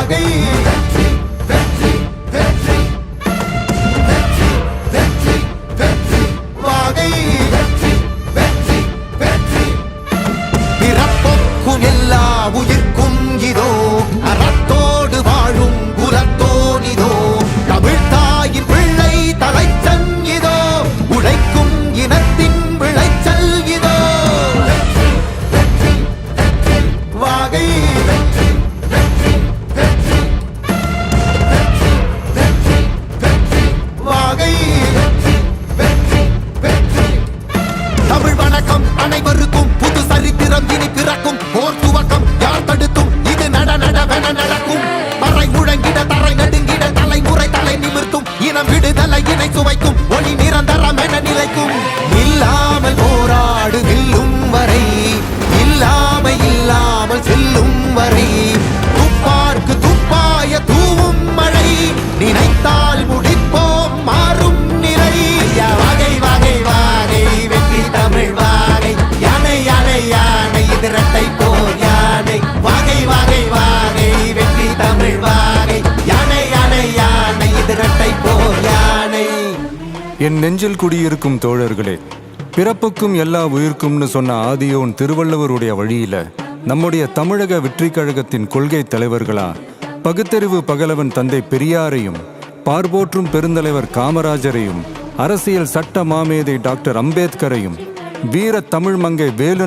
வாகை வாகை பிறப்புக்கும் எல்லா உயிர்க்கும் இதோ அறத்தோடு வாழும் குலத்தோனிதோ தமிழ் தாயின் பிள்ளை தலைச்சன் இதோ உழைக்கும் இனத்தின் விளைச்சல் இதோ வாகை வாகை தமிழ் வணக்கம் அனைவருக்கும் புது சரித்திரம் இனி பிறக்கும் போர் துவக்கம் யார் தடுத்தும் இது நடவென நடக்கும் பறை முழங்கிட தரை நடுங்கிட தலைமுறை தலை நிமிர்த்தும் இனம் விடுதலை இணை சுவைக்கும் ஒளி நிரந்தரம் என நிலைக்கும் இல்லாமல் போராடு நில்லும் வரை இல்லாமல் செல்லும் வரை துப்பார்க்கு துப்பாய தூவும் மழை நினைத்தால் முடிப்போம் மாறும் நிலை வாகை வாகை வாகை வெற்றி தமிழ் வாகை யானை யானை யானை இது இரட்டை போர் யானை வாகை வாகை வாகை வெற்றி தமிழ் வாகை யானை யானை யானை இது இரட்டை போர் யானை. என் நெஞ்சில் குடியிருக்கும் தோழர்களே, பிறப்புக்கும் எல்லா உயிர்க்கும்னு சொன்ன ஆதியோன் திருவள்ளுவருடைய வழியில நம்முடைய தமிழக வெற்றி கழகத்தின் கொள்கை தலைவர்களா பகுத்தறிவு பகலவன் தந்தை பெரியாரையும் பார்போற்றும் பெருந்தலைவர் காமராஜரையும் அரசியல் சட்ட மாமேதை டாக்டர் அம்பேத்கரையும் வீர தமிழ் மங்கை வேலு